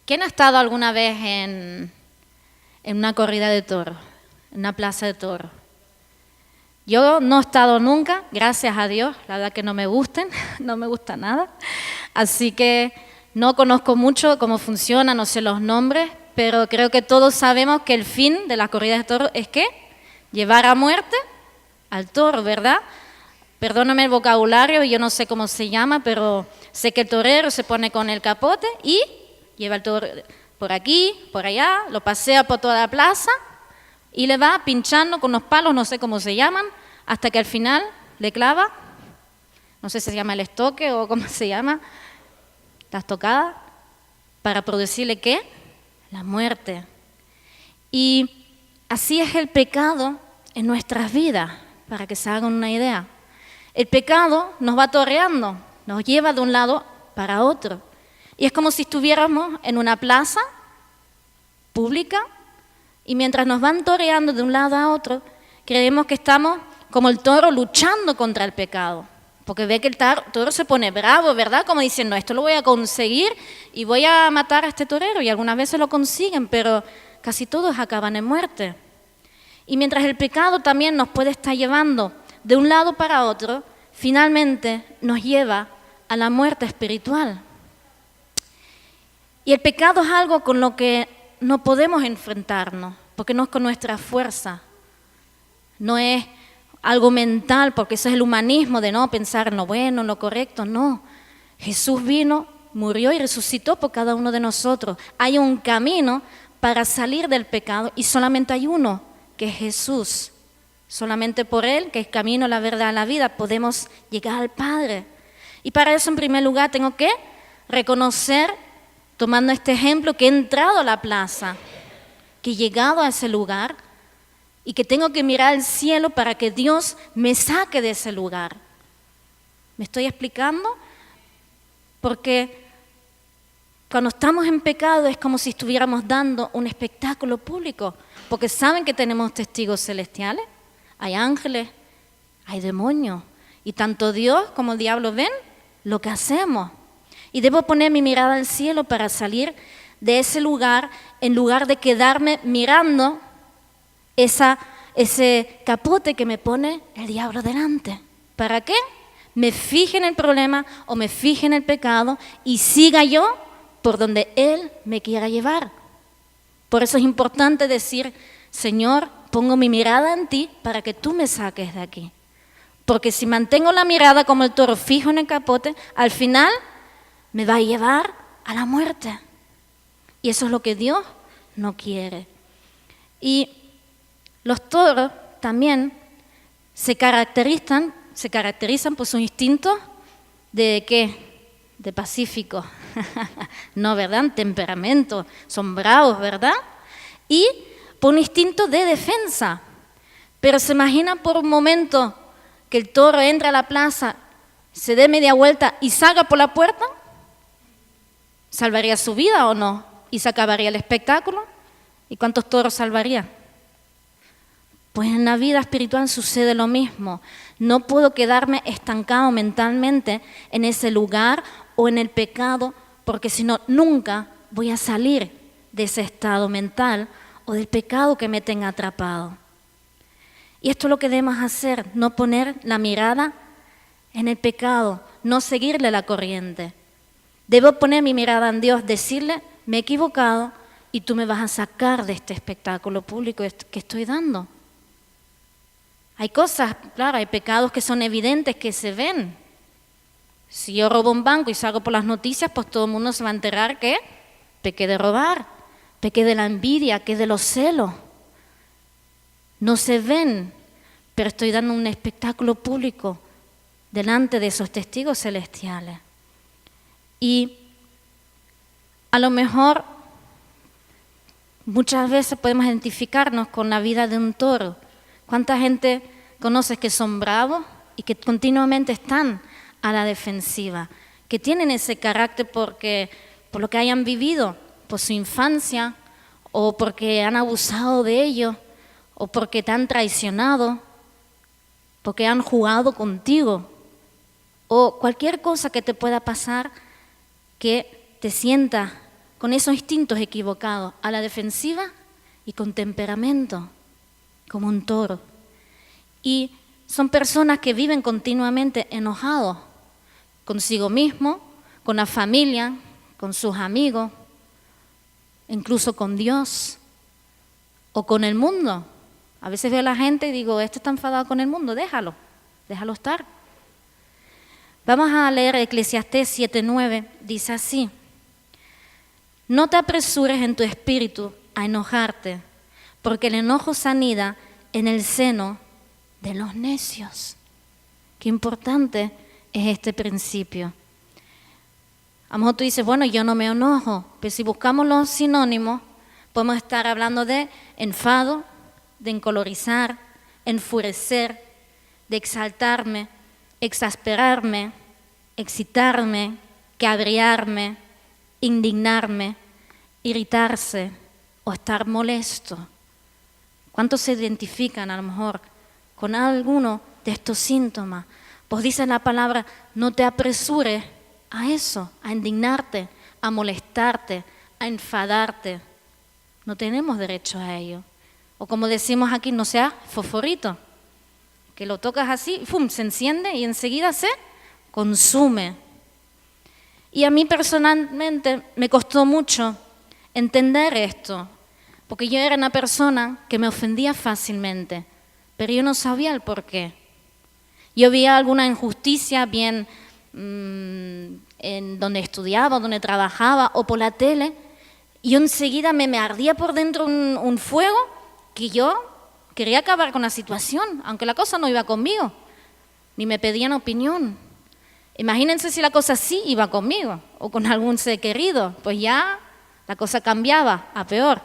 ¿Quién ha estado alguna vez en una corrida de toros, en una plaza de toros? Yo no he estado nunca, gracias a Dios, la verdad que no me gusten, no me gusta nada. Así que no conozco mucho cómo funciona, no sé los nombres, pero creo que todos sabemos que el fin de las corridas de toros es ¿qué? Llevar a muerte al toro, ¿verdad? Perdóname el vocabulario, yo no sé cómo se llama, pero sé que el torero se pone con el capote y lleva el toro por aquí, por allá, lo pasea por toda la plaza y le va pinchando con unos palos, no sé cómo se llaman, hasta que al final le clava, no sé si se llama el estoque o cómo se llama, la estocada, para producirle ¿qué? La muerte. Y así es el pecado en nuestras vidas, para que se hagan una idea. El pecado nos va toreando, nos lleva de un lado para otro. Y es como si estuviéramos en una plaza pública y mientras nos van toreando de un lado a otro, creemos que estamos como el toro luchando contra el pecado. Porque ve que el toro se pone bravo, ¿verdad? Como diciendo, esto lo voy a conseguir y voy a matar a este torero. Y algunas veces lo consiguen, pero casi todos acaban en muerte. Y mientras el pecado también nos puede estar llevando de un lado para otro, finalmente nos lleva a la muerte espiritual. Y el pecado es algo con lo que no podemos enfrentarnos, porque no es con nuestra fuerza, no es algo mental, porque eso es el humanismo de no pensar en lo bueno, en lo correcto, no. Jesús vino, murió y resucitó por cada uno de nosotros. Hay un camino para salir del pecado y solamente hay uno, que es Jesús. Solamente por Él, que es camino, la verdad, la vida, podemos llegar al Padre. Y para eso, en primer lugar, tengo que reconocer, tomando este ejemplo, que he entrado a la plaza, que he llegado a ese lugar y que tengo que mirar al cielo para que Dios me saque de ese lugar. ¿Me estoy explicando? Porque cuando estamos en pecado es como si estuviéramos dando un espectáculo público, porque saben que tenemos testigos celestiales, hay ángeles, hay demonios, y tanto Dios como el diablo ven lo que hacemos. Y debo poner mi mirada al cielo para salir de ese lugar, en lugar de quedarme mirando ese capote que me pone el diablo delante. ¿Para qué? Me fije en el problema o me fije en el pecado y siga yo por donde Él me quiera llevar. Por eso es importante decir, Señor, pongo mi mirada en ti para que tú me saques de aquí. Porque si mantengo la mirada como el toro fijo en el capote, al final me va a llevar a la muerte. Y eso es lo que Dios no quiere. Y los toros también se caracterizan por sus instintos de ¿qué? De pacífico. No, ¿verdad? Temperamento. Son bravos, ¿verdad? Y por un instinto de defensa. Pero se imagina por un momento que el toro entre a la plaza, se dé media vuelta y salga por la puerta. ¿Salvaría su vida o no? ¿Y se acabaría el espectáculo? ¿Y cuántos toros salvaría? Pues en la vida espiritual sucede lo mismo. No puedo quedarme estancado mentalmente en ese lugar o en el pecado, porque si no, nunca voy a salir de ese estado mental o del pecado que me tenga atrapado. Y esto es lo que debemos hacer, no poner la mirada en el pecado, no seguirle la corriente. Debo poner mi mirada en Dios, decirle, me he equivocado y tú me vas a sacar de este espectáculo público que estoy dando. Hay cosas, claro, hay pecados que son evidentes, que se ven. Si yo robo un banco y salgo por las noticias, pues todo el mundo se va a enterar que pequé de robar, pequé de la envidia, que de los celos. No se ven, pero estoy dando un espectáculo público delante de esos testigos celestiales. Y a lo mejor muchas veces podemos identificarnos con la vida de un toro. ¿Cuánta gente conoces que son bravos y que continuamente están a la defensiva? Que tienen ese carácter por lo que hayan vivido, por su infancia, o porque han abusado de ellos, o porque te han traicionado, porque han jugado contigo, o cualquier cosa que te pueda pasar que te sientas con esos instintos equivocados, a la defensiva y con temperamento, como un toro. Y son personas que viven continuamente enojados consigo mismo, con la familia, con sus amigos, incluso con Dios o con el mundo. A veces veo a la gente y digo, este está enfadado con el mundo, déjalo estar. Vamos a leer Eclesiastés 7:9, dice así: no te apresures en tu espíritu a enojarte, porque el enojo se anida en el seno de los necios. Qué importante es este principio. A lo mejor tú dices, bueno, yo no me enojo, pero si buscamos los sinónimos, podemos estar hablando de enfado, de encolorizar, enfurecer, de exaltarme, exasperarme, excitarme, cabrearme, indignarme, irritarse o estar molesto. ¿Cuántos se identifican a lo mejor con alguno de estos síntomas? Pues dice la palabra, no te apresures a eso, a indignarte, a molestarte, a enfadarte. No tenemos derecho a ello. O como decimos aquí, no seas fosforito, que lo tocas así, ¡fum!, se enciende y enseguida se consume. Y a mí personalmente me costó mucho entender esto, porque yo era una persona que me ofendía fácilmente, pero yo no sabía el por qué. Yo veía alguna injusticia, bien en donde estudiaba, donde trabajaba o por la tele, y yo enseguida me ardía por dentro un fuego que yo quería acabar con la situación, aunque la cosa no iba conmigo, ni me pedían opinión. Imagínense si la cosa sí iba conmigo o con algún ser querido, pues ya la cosa cambiaba a peor.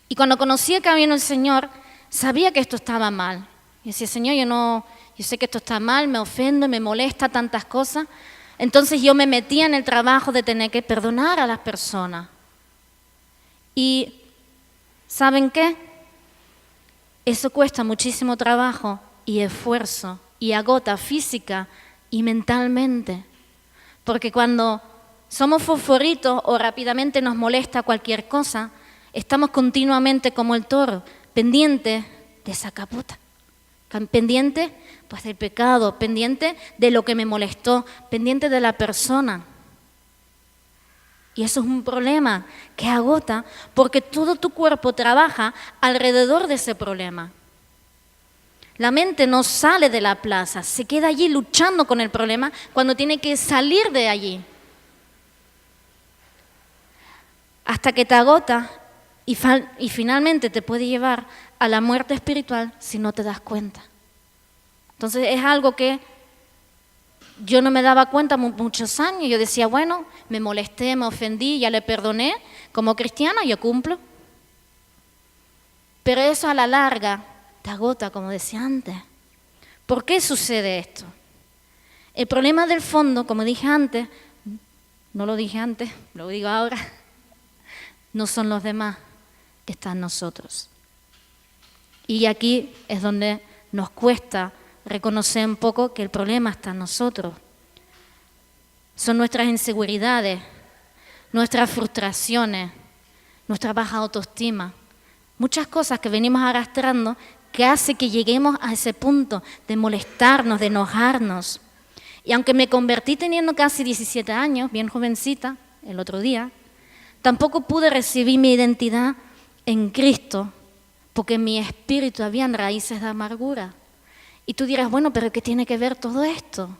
Y cuando conocí el camino del Señor, sabía que esto estaba mal. Y decía, Señor, yo sé que esto está mal, me ofende, me molesta tantas cosas. Entonces yo me metía en el trabajo de tener que perdonar a las personas. Y ¿saben qué? Eso cuesta muchísimo trabajo y esfuerzo y agota física y mentalmente. Porque cuando somos fosforitos o rápidamente nos molesta cualquier cosa, estamos continuamente como el toro, pendiente de esa capota, pendiente pues del pecado, pendiente de lo que me molestó, pendiente de la persona. Y eso es un problema que agota porque todo tu cuerpo trabaja alrededor de ese problema. La mente no sale de la plaza, se queda allí luchando con el problema cuando tiene que salir de allí. Hasta que te agota y finalmente te puede llevar a la muerte espiritual si no te das cuenta. Entonces es algo que yo no me daba cuenta muchos años. Yo decía, bueno, me molesté, me ofendí, ya le perdoné. Como cristiana yo cumplo. Pero eso a la larga te agota, como decía antes. ¿Por qué sucede esto? El problema del fondo, como dije antes, no lo dije antes, lo digo ahora, no son los demás, están nosotros. Y aquí es donde nos cuesta reconocer un poco que el problema está en nosotros. Son nuestras inseguridades, nuestras frustraciones, nuestra baja autoestima, muchas cosas que venimos arrastrando que hace que lleguemos a ese punto de molestarnos, de enojarnos. Y aunque me convertí teniendo casi 17 años, bien jovencita, el otro día, tampoco pude recibir mi identidad en Cristo, porque en mi espíritu habían raíces de amargura. Y tú dirás, bueno, pero ¿qué tiene que ver todo esto?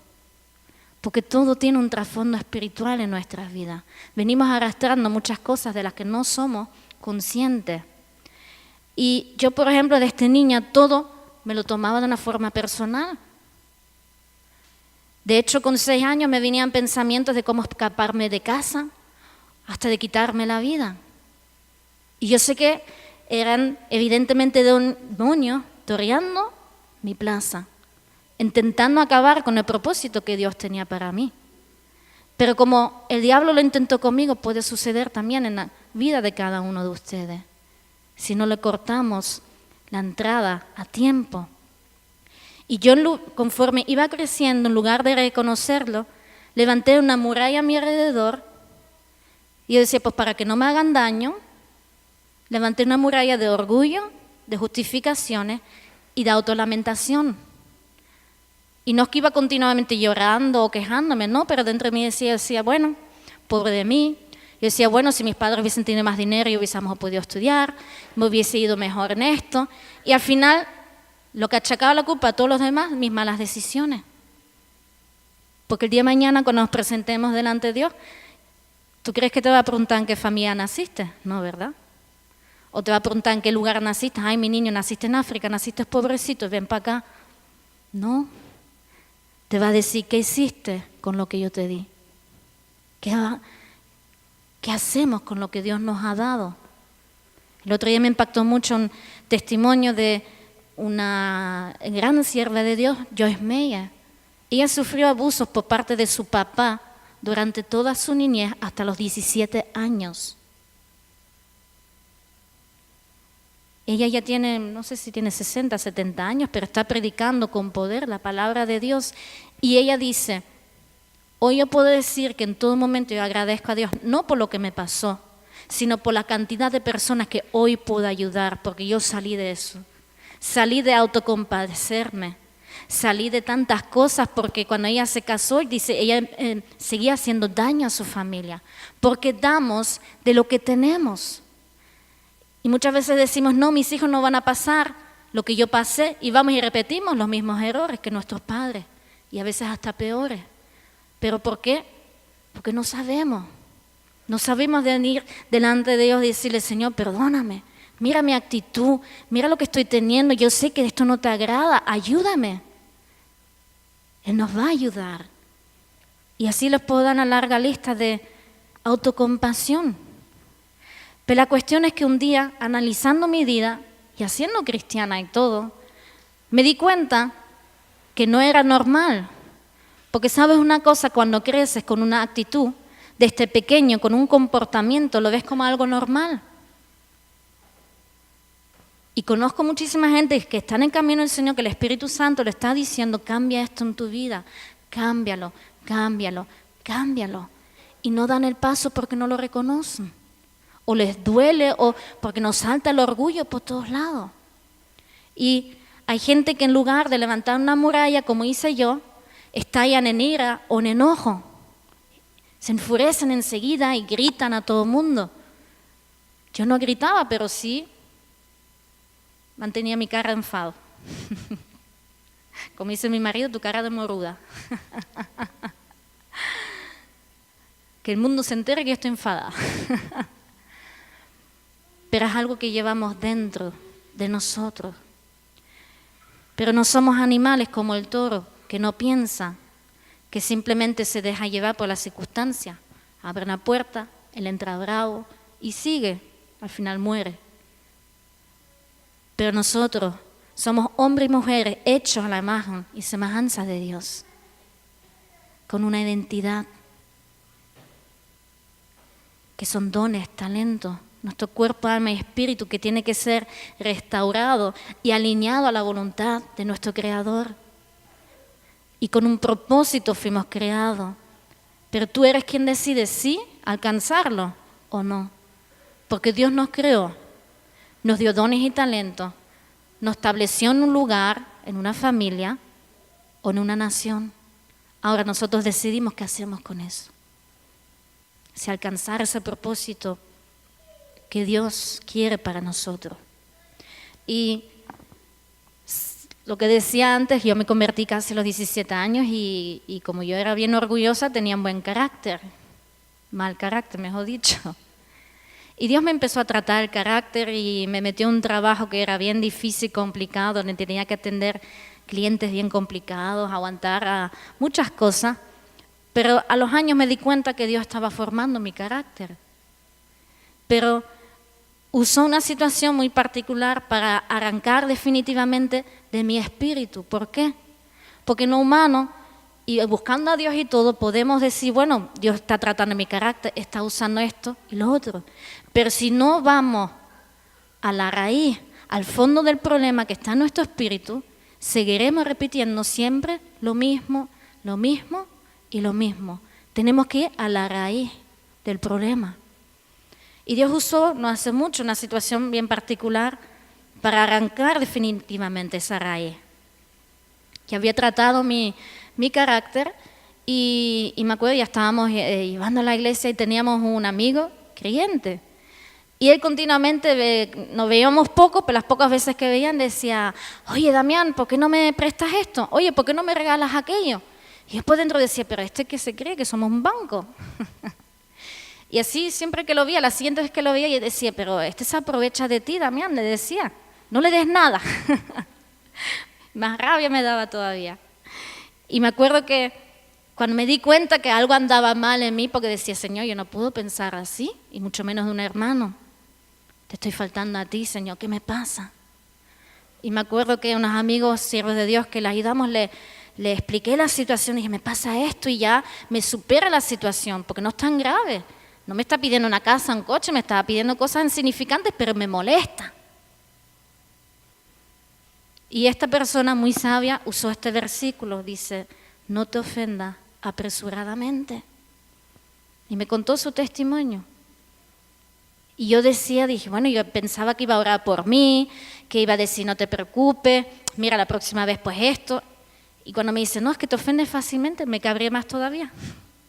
Porque todo tiene un trasfondo espiritual en nuestras vidas. Venimos arrastrando muchas cosas de las que no somos conscientes. Y yo, por ejemplo, desde niña todo me lo tomaba de una forma personal. De hecho, con 6 años me venían pensamientos de cómo escaparme de casa, hasta de quitarme la vida. Y yo sé que eran evidentemente demonios toreando mi plaza, intentando acabar con el propósito que Dios tenía para mí. Pero como el diablo lo intentó conmigo, puede suceder también en la vida de cada uno de ustedes, si no le cortamos la entrada a tiempo. Y yo, conforme iba creciendo, en lugar de reconocerlo, levanté una muralla a mi alrededor Y yo decía, pues para que no me hagan daño, levanté una muralla de orgullo, de justificaciones y de autolamentación. Y no es que iba continuamente llorando o quejándome, no, pero dentro de mí decía, bueno, pobre de mí. Yo decía, bueno, si mis padres hubiesen tenido más dinero y hubiésemos podido estudiar, me hubiese ido mejor en esto. Y al final, lo que achacaba la culpa a todos los demás, mis malas decisiones. Porque el día de mañana, cuando nos presentemos delante de Dios, ¿tú crees que te va a preguntar en qué familia naciste? No, ¿verdad? O te va a preguntar en qué lugar naciste. Ay, mi niño, naciste en África, naciste pobrecito, ven para acá. No. Te va a decir, ¿qué hiciste con lo que yo te di? ¿Qué hacemos con lo que Dios nos ha dado? El otro día me impactó mucho un testimonio de una gran sierva de Dios, Joyce Meyer. Ella sufrió abusos por parte de su papá durante toda su niñez hasta los 17 años. Ella ya tiene, no sé si tiene 60, 70 años, pero está predicando con poder la palabra de Dios. Y ella dice, hoy yo puedo decir que en todo momento yo agradezco a Dios, no por lo que me pasó, sino por la cantidad de personas que hoy puedo ayudar, porque yo salí de eso. Salí de autocompadecerme, salí de tantas cosas, porque cuando ella se casó, dice, ella seguía haciendo daño a su familia, porque damos de lo que tenemos. Y muchas veces decimos, no, mis hijos no van a pasar lo que yo pasé, y vamos y repetimos los mismos errores que nuestros padres, y a veces hasta peores. ¿Pero por qué? Porque no sabemos venir delante de Dios y decirle, Señor, perdóname, mira mi actitud, mira lo que estoy teniendo, yo sé que esto no te agrada, ayúdame. Él nos va a ayudar. Y así les puedo dar una larga lista de autocompasión. Pero la cuestión es que un día, analizando mi vida y haciendo cristiana y todo, me di cuenta que no era normal. Porque sabes una cosa, cuando creces con una actitud, desde pequeño, con un comportamiento, lo ves como algo normal. Y conozco muchísima gente que están en camino del Señor, que el Espíritu Santo le está diciendo, cambia esto en tu vida, cámbialo, cámbialo, cámbialo. Y no dan el paso porque no lo reconocen. O les duele, o porque nos salta el orgullo por todos lados. Y hay gente que en lugar de levantar una muralla, como hice yo, estallan en ira o en enojo. Se enfurecen enseguida y gritan a todo el mundo. Yo no gritaba, pero sí mantenía mi cara de enfado. Como dice mi marido, tu cara de moruda. Que el mundo se entere que yo estoy enfadada. Pero es algo que llevamos dentro de nosotros. Pero no somos animales como el toro, que no piensa, que simplemente se deja llevar por las circunstancias. Abre una puerta, él entra bravo y sigue, al final muere. Pero nosotros somos hombres y mujeres hechos a la imagen y semejanza de Dios, con una identidad, que son dones, talentos, nuestro cuerpo, alma y espíritu, que tiene que ser restaurado y alineado a la voluntad de nuestro Creador. Y con un propósito fuimos creados. Pero tú eres quien decide si alcanzarlo o no. Porque Dios nos creó, nos dio dones y talentos, nos estableció en un lugar, en una familia o en una nación. Ahora nosotros decidimos qué hacemos con eso. Si alcanzar ese propósito que Dios quiere para nosotros. Y lo que decía antes, yo me convertí casi a los 17 años y como yo era bien orgullosa, tenía un buen carácter, mal carácter, mejor dicho. Y Dios me empezó a tratar el carácter y me metió en un trabajo que era bien difícil, complicado, donde tenía que atender clientes bien complicados, aguantar a muchas cosas. Pero a los años me di cuenta que Dios estaba formando mi carácter. Pero usó una situación muy particular para arrancar definitivamente de mi espíritu. ¿Por qué? Porque en lo humano, y buscando a Dios y todo, podemos decir, bueno, Dios está tratando mi carácter, está usando esto y lo otro. Pero si no vamos a la raíz, al fondo del problema que está en nuestro espíritu, seguiremos repitiendo siempre lo mismo y lo mismo. Tenemos que ir a la raíz del problema. Y Dios usó, no hace mucho, una situación bien particular para arrancar definitivamente esa raíz. Que había tratado mi carácter y me acuerdo, ya estábamos llevando a la iglesia y teníamos un amigo creyente. Y él continuamente, nos veíamos poco, pero las pocas veces que veían decía, oye Damián, ¿por qué no me prestas esto? Oye, ¿por qué no me regalas aquello? Y después dentro decía, pero ¿qué se cree? Que somos un banco. Y así siempre que lo veía, la siguiente vez que lo veía, yo decía, pero se aprovecha de ti, Damián, le decía, no le des nada. Más rabia me daba todavía. Y me acuerdo que cuando me di cuenta que algo andaba mal en mí, porque decía, Señor, yo no puedo pensar así, y mucho menos de un hermano. Te estoy faltando a ti, Señor, ¿qué me pasa? Y me acuerdo que unos amigos, siervos de Dios, que le ayudamos, le expliqué la situación y dije, me pasa esto y ya me supera la situación, porque no es tan grave. No me está pidiendo una casa, un coche, me estaba pidiendo cosas insignificantes, pero me molesta. Y esta persona muy sabia usó este versículo, dice, no te ofendas apresuradamente. Y me contó su testimonio. Y yo dije, bueno, yo pensaba que iba a orar por mí, que iba a decir, no te preocupes, mira, la próxima vez pues esto. Y cuando me dice, no, es que te ofendes fácilmente, me cabré más todavía.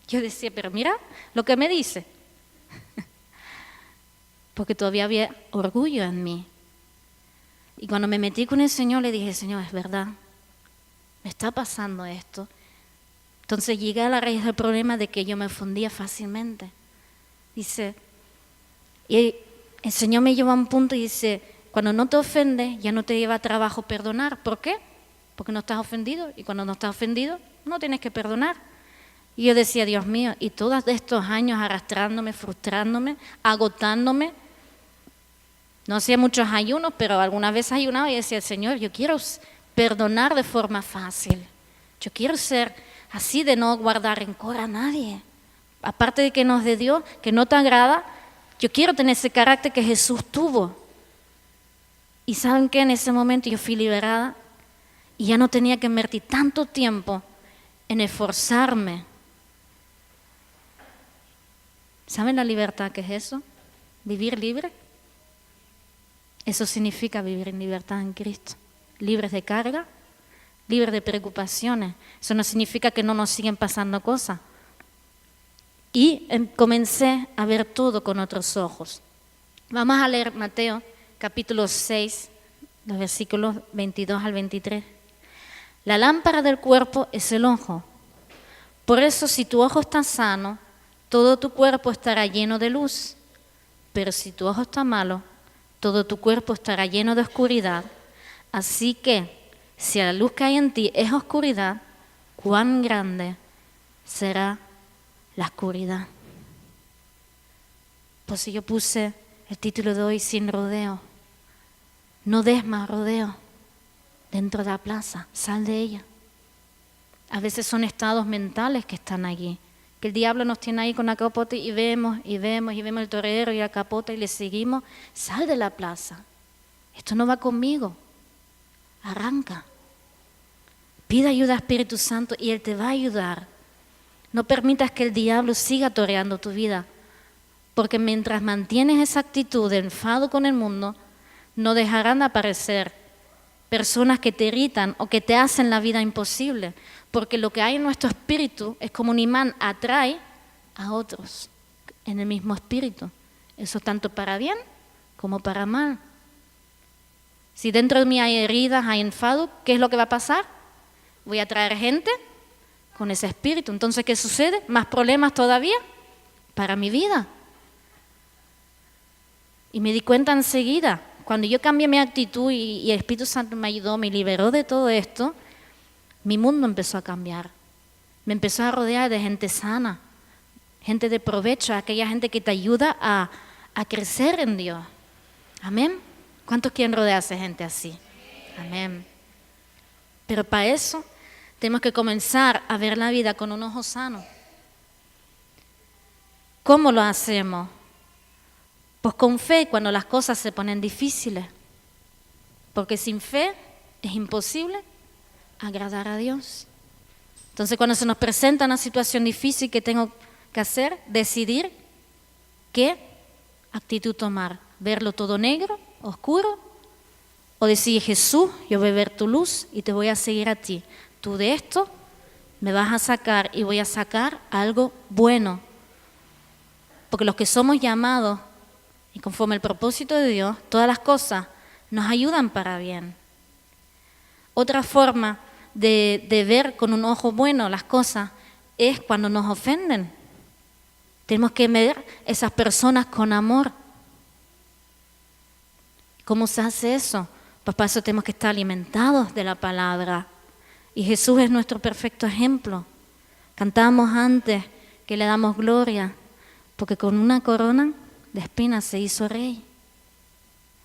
Yo decía, pero mira lo que me dice. Porque todavía había orgullo en mí. Y cuando me metí con el Señor, le dije, Señor, es verdad, me está pasando esto. Entonces llegué a la raíz del problema de que yo me ofendía fácilmente. Dice, y el Señor me lleva a un punto y dice, cuando no te ofendes, ya no te lleva trabajo perdonar. ¿Por qué? Porque no estás ofendido. Y cuando no estás ofendido, no tienes que perdonar. Y yo decía, Dios mío, y todos estos años arrastrándome, frustrándome, agotándome. No hacía muchos ayunos, pero algunas veces ayunaba y decía, Señor, yo quiero perdonar de forma fácil. Yo quiero ser así de no guardar rencor a nadie. Aparte de que nos de Dios, que no te agrada, yo quiero tener ese carácter que Jesús tuvo. Y ¿saben qué? En ese momento yo fui liberada y ya no tenía que invertir tanto tiempo en esforzarme. ¿Saben la libertad que es eso? Vivir libre. Eso significa vivir en libertad en Cristo. Libres de carga, libres de preocupaciones. Eso no significa que no nos siguen pasando cosas. Y comencé a ver todo con otros ojos. Vamos a leer Mateo capítulo 6, los versículos 22 al 23. La lámpara del cuerpo es el ojo. Por eso, si tu ojo está sano, todo tu cuerpo estará lleno de luz. Pero si tu ojo está malo, todo tu cuerpo estará lleno de oscuridad. Así que, si la luz que hay en ti es oscuridad, ¿cuán grande será la oscuridad? Pues si yo puse el título de hoy, Sin rodeo. No des más rodeo dentro de la plaza, sal de ella. A veces son estados mentales que están allí, que el diablo nos tiene ahí con la capota y vemos el torero y la capota y le seguimos. Sal de la plaza, esto no va conmigo, arranca. Pide ayuda al Espíritu Santo y Él te va a ayudar. No permitas que el diablo siga toreando tu vida, porque mientras mantienes esa actitud de enfado con el mundo, no dejarán de aparecer personas que te irritan o que te hacen la vida imposible, porque lo que hay en nuestro espíritu es como un imán, atrae a otros en el mismo espíritu. Eso tanto para bien como para mal. Si dentro de mí hay heridas, hay enfado, ¿qué es lo que va a pasar? Voy a traer gente con ese espíritu. Entonces, ¿qué sucede? Más problemas todavía para mi vida. Y me di cuenta enseguida, cuando yo cambié mi actitud y el Espíritu Santo me ayudó, me liberó de todo esto, mi mundo empezó a cambiar. Me empezó a rodear de gente sana, gente de provecho, aquella gente que te ayuda a crecer en Dios. Amén. ¿Cuántos quieren rodearse de gente así? Amén. Pero para eso tenemos que comenzar a ver la vida con un ojo sano. ¿Cómo lo hacemos? Pues con fe cuando las cosas se ponen difíciles. Porque sin fe es imposible agradar a Dios. Entonces cuando se nos presenta una situación difícil, ¿qué tengo que hacer? Decidir que actitud tomar? ¿Verlo todo negro, oscuro? ¿O decir, Jesús, yo voy a ver tu luz y te voy a seguir a ti? Tú de esto me vas a sacar y voy a sacar algo bueno. Porque los que somos llamados, y conforme el propósito de Dios, todas las cosas nos ayudan para bien. Otra forma de ver con un ojo bueno las cosas es cuando nos ofenden. Tenemos que ver esas personas con amor. ¿Cómo se hace eso? Pues para eso tenemos que estar alimentados de la palabra. Y Jesús es nuestro perfecto ejemplo. Cantábamos antes que le damos gloria, porque con una corona de espinas se hizo rey.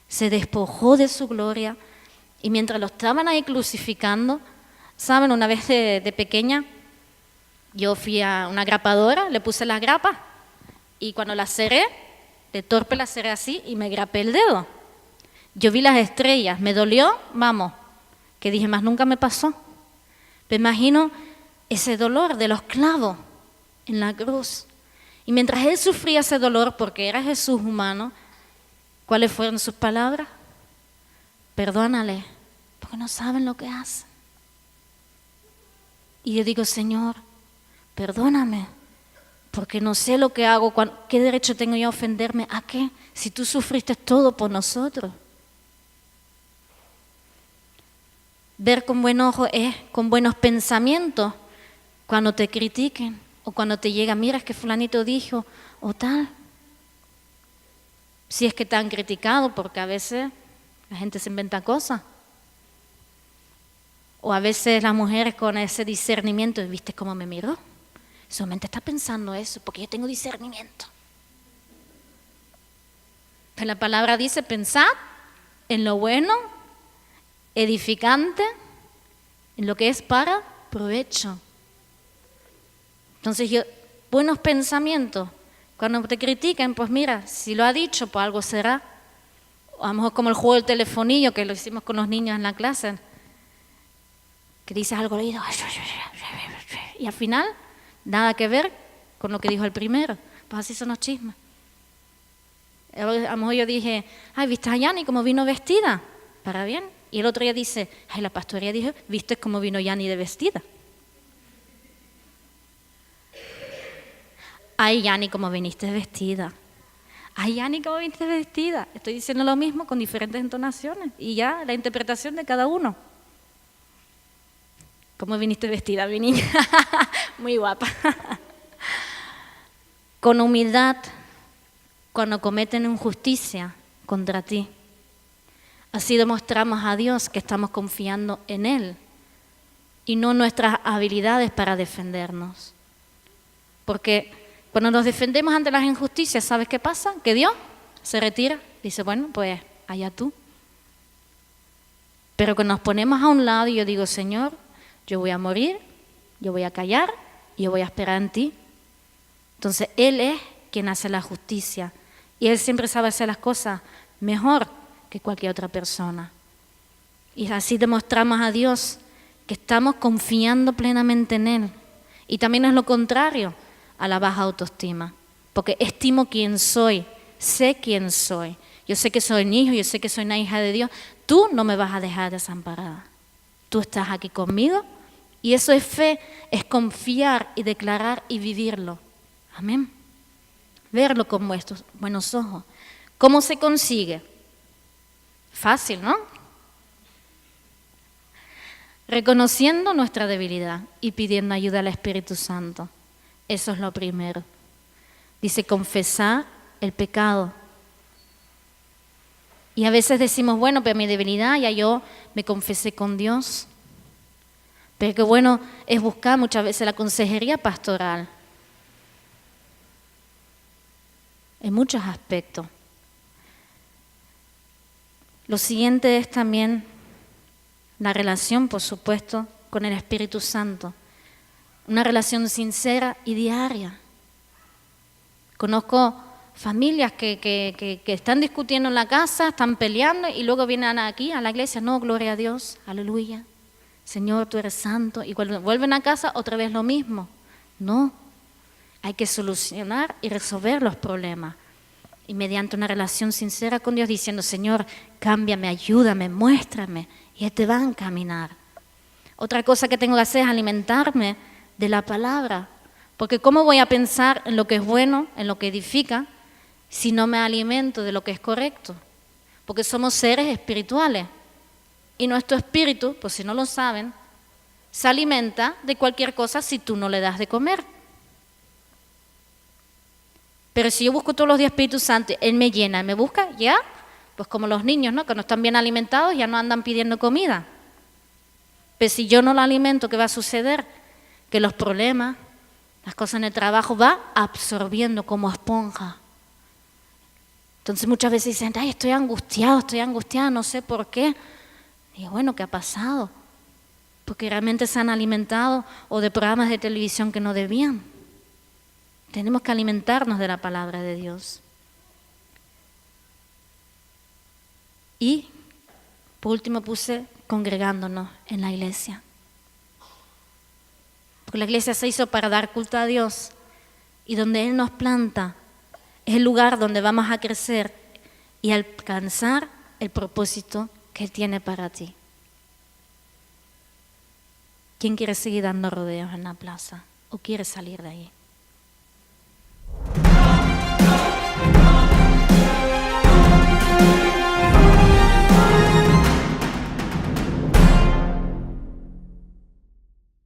Se despojó de su gloria y mientras lo estaban ahí crucificando, ¿saben? Una vez de pequeña, yo fui a una grapadora, le puse las grapas y cuando las cerré, de torpe las cerré así y me grapé el dedo. Yo vi las estrellas, me dolió, vamos, que dije, más nunca me pasó. Me imagino ese dolor de los clavos en la cruz. Y mientras él sufría ese dolor, porque era Jesús humano, ¿cuáles fueron sus palabras? Perdónale, porque no saben lo que hacen. Y yo digo, Señor, perdóname, porque no sé lo que hago, ¿qué derecho tengo yo a ofenderme? ¿A qué? Si tú sufriste todo por nosotros. Ver con buen ojo es con buenos pensamientos cuando te critiquen o cuando te llega, mira, es que fulanito dijo o tal. Si es que te han criticado, porque a veces la gente se inventa cosas. O a veces las mujeres con ese discernimiento, ¿viste cómo me miró? Su mente está pensando eso, porque yo tengo discernimiento. Pero la palabra dice, pensad en lo bueno, edificante, en lo que es para provecho. Entonces, buenos pensamientos. Cuando te critiquen, pues mira, si lo ha dicho, pues algo será. O a lo mejor como el juego del telefonillo, que lo hicimos con los niños en la clase, que dices algo leído, y al final, nada que ver con lo que dijo el primero. Pues así son los chismes. A lo mejor yo dije, ay, ¿viste a Yani cómo vino vestida? Para bien. Y el otro día dice, ay, la pastoría dijo, ¿viste cómo vino Yani de vestida? Ay, Yani, ¿cómo viniste vestida? Ay, Yani, ¿cómo viniste vestida? Estoy diciendo lo mismo con diferentes entonaciones y ya la interpretación de cada uno. ¿Cómo viniste vestida, mi niña? Muy guapa. Con humildad, cuando cometen injusticia contra ti. Así demostramos a Dios que estamos confiando en Él y no en nuestras habilidades para defendernos. Porque cuando nos defendemos ante las injusticias, ¿sabes qué pasa? Que Dios se retira, dice, bueno, pues allá tú. Pero que nos ponemos a un lado y yo digo, Señor, yo voy a morir, yo voy a callar y yo voy a esperar en ti. Entonces Él es quien hace la justicia y Él siempre sabe hacer las cosas mejor que cualquier otra persona. Y así demostramos a Dios que estamos confiando plenamente en Él. Y también es lo contrario a la baja autoestima, porque estimo quién soy, sé quién soy. Yo sé que soy un hijo, yo sé que soy una hija de Dios. Tú no me vas a dejar desamparada. Tú estás aquí conmigo y eso es fe, es confiar y declarar y vivirlo. Amén. Verlo con vuestros buenos ojos. ¿Cómo se consigue? Fácil, ¿no? Reconociendo nuestra debilidad y pidiendo ayuda al Espíritu Santo. Eso es lo primero. Dice confesar el pecado. Y a veces decimos, bueno, pero mi debilidad, ya yo me confesé con Dios. Pero qué bueno es buscar muchas veces la consejería pastoral. En muchos aspectos. Lo siguiente es también la relación, por supuesto, con el Espíritu Santo. Una relación sincera y diaria. Conozco familias que están discutiendo en la casa, están peleando y luego vienen aquí a la iglesia. No, gloria a Dios, aleluya. Señor, tú eres santo. Y cuando vuelven a casa, otra vez lo mismo. No, hay que solucionar y resolver los problemas. y mediante una relación sincera con Dios diciendo, Señor, cámbiame, ayúdame, muéstrame, y Él te va a encaminar. Otra cosa que tengo que hacer es alimentarme de la palabra, porque ¿cómo voy a pensar en lo que es bueno, en lo que edifica, si no me alimento de lo que es correcto? Porque somos seres espirituales y nuestro espíritu, pues si no lo saben, se alimenta de cualquier cosa si tú no le das de comer. Pero si yo busco todos los días Espíritu Santo, Él me llena, me busca, ya, pues como los niños, ¿no? Que no están bien alimentados, ya no andan pidiendo comida. Pero si yo no lo alimento, ¿qué va a suceder? Que los problemas, las cosas en el trabajo, va absorbiendo como esponja. Entonces muchas veces dicen, ay, estoy angustiada, no sé por qué. Y bueno, ¿qué ha pasado? Porque realmente se han alimentado o de programas de televisión que no debían. Tenemos que alimentarnos de la palabra de Dios. Y por último puse congregándonos en la iglesia. Porque la iglesia se hizo para dar culto a Dios y donde Él nos planta es el lugar donde vamos a crecer y alcanzar el propósito que Él tiene para ti. ¿Quién quiere seguir dando rodeos en la plaza o quiere salir de ahí?